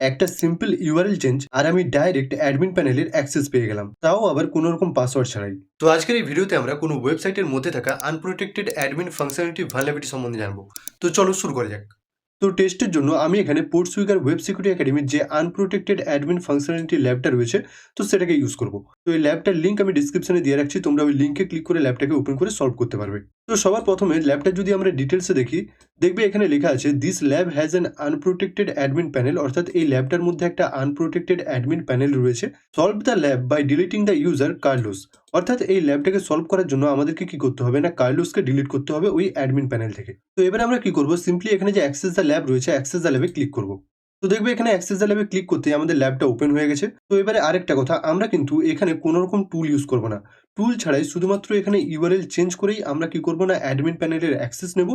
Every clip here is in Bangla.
একটা সিম্পল ইউআরএল চেঞ্জ আর আমি ডাইরেক্ট অ্যাডমিন প্যানেলের অ্যাক্সেস পেয়ে গেলাম, তাও আবার কোনো রকম পাসওয়ার্ড ছাড়াই। তো আজকের এই ভিডিওতে আমরা কোনো ওয়েবসাইটের মধ্যে থাকা আনপ্রোটেক্টেড অ্যাডমিন ফাংশনালিটি ভালনারেবিলিটি সম্বন্ধে জানবো। তো চলো শুরু করা যাক। তো টেস্টের জন্য আমি এখানে পোর্টসুইগার ওয়েব সিকিউরিটি একাডেমির যে আনপ্রোটেক্টেড অ্যাডমিন ফাংশনালিটি ল্যাবটা রয়েছে, তো সেটাকে ইউজ করব। তো এই ল্যাবটার লিঙ্ক আমি ডিসক্রিপশনে দিয়ে রাখছি, তোমরা ওই লিঙ্কে ক্লিক করে ল্যাবটাকে ওপেন করে সলভ করতে পারবে। তো সবার প্রথমে ল্যাবটা যদি আমরা ডিটেলসে দেখি, দেখবে এখানে লেখা আছে this lab has an unprotected admin panel, অর্থাৎ এই ল্যাবটার মধ্যে একটা আনপ্রোটেক্টেড অ্যাডমিন প্যানেল রয়েছে। Solve the lab by deleting the user Carlos, অর্থাৎ এই ল্যাবটাকে সলভ করার জন্য আমাদেরকে কি করতে হবে না, কার্লোসকে ডিলিট করতে হবে ওই অ্যাডমিন প্যানেল থেকে। তো এবার আমরা কি করব, সিম্পলি এখানে যে অ্যাক্সেস দ্য ল্যাব রয়েছে, অ্যাক্সেস দ্য ল্যাবে ক্লিক করব। তো দেখবে এখানে অ্যাক্সেস দ্য ল্যাবে ক্লিক করতে আমাদের ল্যাবটা ওপেন হয়ে গেছে। তো এবারে আরেকটা কথা, আমরা কিন্তু এখানে কোনো রকম টুল ইউজ করব না। টুল ছাড়াই শুধুমাত্র এখানে ইউআরএল চেঞ্জ করেই আমরা কি করব না, অ্যাডমিন প্যানেলের অ্যাক্সেস নেব।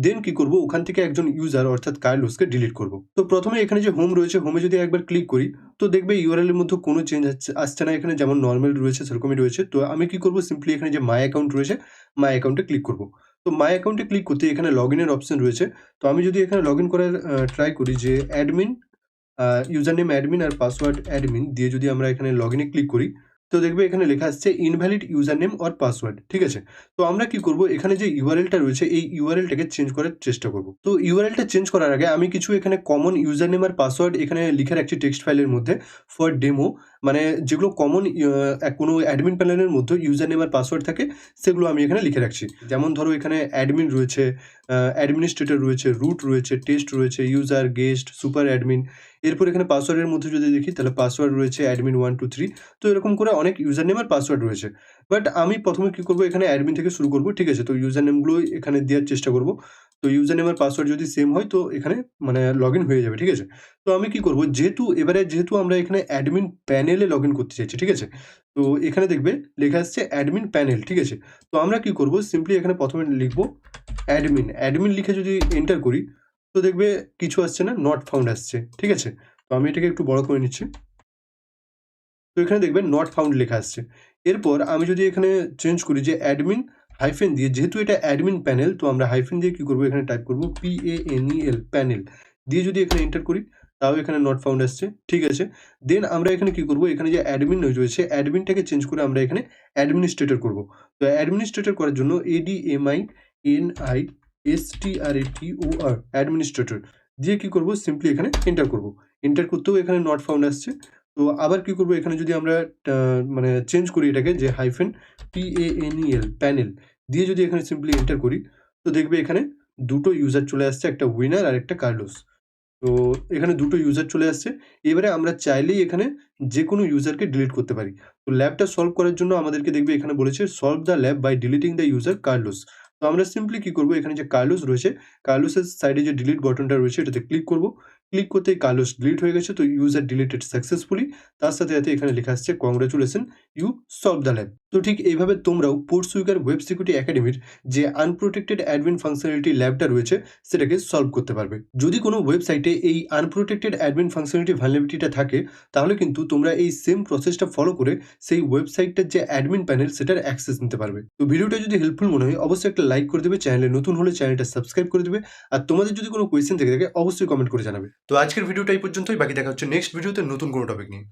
দেন কি করব, ওখান থেকে একজন ইউজার অর্থাৎ কার্লোসকে ডিলিট করব। তো প্রথমে এখানে যে হোম রয়েছে, হোমে যদি একবার ক্লিক করি, তো দেখবে ইউআরএল এর মধ্যে কোনো চেঞ্জ আসছে না, এখানে যেমন নর্মাল রয়েছে সেরকমই রয়েছে। তো আমি কি করব, সিম্পলি এখানে যে মাই অ্যাকাউন্ট রয়েছে, মাই অ্যাকাউন্টে ক্লিক করব। তো মাই অ্যাকাউন্টে ক্লিক করতে এখানে লগইনের অপশন রয়েছে। তো আমি যদি এখানে লগইন করার ট্রাই করি, যে অ্যাডমিন ইউজার নেম অ্যাডমিন আর পাসওয়ার্ড অ্যাডমিন দিয়ে যদি আমরা এখানে লগইনে ক্লিক করি, তো দেখবে এখানে লেখা আসছে invalid user name or password. ঠিক আছে, তো আমরা কি করব, এখানে যে ইউআরএলটা রয়েছে এই ইউআরএলটাকে চেঞ্জ করার চেষ্টা করব। তো ইউআরএলটা চেঞ্জ করার আগে আমি কিছু এখানে কমন ইউজার নেম আর পাসওয়ার্ড এখানে লিখে রাখছি টেক্সট ফাইলের মধ্যে ফর ডেমো, মানে যেগুলো কমন কোনো অ্যাডমিন প্যানেলের মধ্যে ইউজার নেম আর পাসওয়ার্ড থাকে, সেগুলো আমি এখানে লিখে রাখছি। যেমন ধরো এখানে অ্যাডমিন রয়েছে, অ্যাডমিনিস্ট্রেটর রয়েছে, রুট রয়েছে, টেস্ট রয়েছে, ইউজার, গেস্ট, সুপার অ্যাডমিন। এরপর এখানে পাসওয়ার্ডের মধ্যে যদি দেখি, তাহলে পাসওয়ার্ড রয়েছে অ্যাডমিন 1 2 3। তো এরকম করে অনেক ইউজার নেম আর পাসওয়ার্ড রয়েছে। বাট আমি প্রথমে কি করব, এখানে অ্যাডমিন থেকে শুরু করব। ঠিক আছে, তো ইউজার নেমগুলো এখানে দেওয়ার চেষ্টা করব। তো ইউজার নেম আর পাসওয়ার্ড যদি সেম হয়, তো এখানে মানে লগ ইন হয়ে যাবে। ঠিক আছে, তো আমি কি করব, যেহেতু আমরা এখানে অ্যাডমিন প্যানেলে লগ ইন করতে চাইছি। ঠিক আছে, তো এখানে দেখবে লেখা আসছে অ্যাডমিন প্যানেল। ঠিক আছে, তো আমরা কি করব, সিম্পলি এখানে প্রথমে লিখব অ্যাডমিন। অ্যাডমিন লিখে যদি এন্টার করি, তো দেখবে কিছু আসছে না, নট ফাউন্ড আসছে। ঠিক আছে, তো আমি এটাকে একটু বড় করে নিচ্ছি। তো এখানে দেখবেন নট ফাউন্ড লেখা আসছে। এরপর আমি যদি এখানে চেঞ্জ করি যে অ্যাডমিন হাইফেন দিয়ে, যেহেতু এটা অ্যাডমিন প্যানেল, তো আমরা হাইফেন দিয়ে কি করব, এখানে টাইপ করব PANEL প্যানেল দিয়ে যদি এখানে এন্টার করি, তাও এখানে নট ফাউন্ড আসছে। ঠিক আছে, দেন আমরা এখানে কি করব, এখানে যে অ্যাডমিন রয়েছে অ্যাডমিনটাকে চেঞ্জ করে আমরা এখানে অ্যাডমিনিস্ট্রেটর করব। তো অ্যাডমিনিস্ট্রেটর করার জন্য ADMINISTRATOR অ্যাডমিনিস্ট্রেটর দিয়ে কি করব, সিম্পলি এখানে এন্টার করব। এন্টার করতেও এখানে নট ফাউন্ড আসছে। তো আবার কি করব, এখানে যদি আমরা মানে চেঞ্জ করি এটাকে, যে হাইফেন PANEL প্যানেল দিয়ে যদি এখানে সিম্পলি এন্টার করি, তো দেখবে এখানে দুটো ইউজার চলে আসছে, একটা উইনার আর একটা কার্লোস। তো এখানে দুটো ইউজার চলে আসছে। এবারে আমরা চাইলেই এখানে যেকোনো ইউজারকে ডিলিট করতে পারি। তো ল্যাবটা সলভ করার জন্য আমাদেরকে দেখবে এখানে বলেছে solve the lab by deleting the user Carlos. তো আমরা সিম্পলি কি করব, এখানে যে কার্লোস রয়েছে, কার্লোসের সাইডে যে ডিলিট বাটনটা রয়েছে এটাতে ক্লিক করব। ক্লিক করতেই কার্লোস ডিলিট হয়ে গেছে। তো ইউজার ডিলিটেড সাকসেসফুলি, তার সাথে এখানে লেখা আসছে congratulation you solve the lab. তো ঠিক এইভাবে তোমরাও পোর্টসুইগার ওয়েব সিকিউরিটি একাডেমির যে আনপ্রোটেক্টেড অ্যাডমিন ফাংশনালিটি ল্যাবটা রয়েছে সেটাকে সলভ করতে পারবে। যদি কোনো ওয়েবসাইটে এই আনপ্রোটেক্টেড অ্যাডমিন ফাংশনালিটি ভালনারেবিলিটিটা থাকে, তাহলে কিন্তু তোমরা এই সেম প্রসেসটা ফলো করে সেই ওয়েবসাইটটার যে অ্যাডমিন প্যানেল সেটার অ্যাক্সেস নিতে পারবে। তো ভিডিওটা যদি হেল্পফুল মনে হয়, অবশ্যই একটা লাইক করে দেবে, চ্যানেলে নতুন হলে চ্যানেলটা সাবস্ক্রাইব করে দেবে, আর তোমাদের যদি কোনো কোয়েশ্চেন থেকে থাকে অবশ্যই কমেন্ট করে জানাবে। তো আজকের ভিডিওটা এই পর্যন্তই, বাকি দেখা হচ্ছে নেক্সট ভিডিওতে নতুন কোনো টপিক নিয়ে।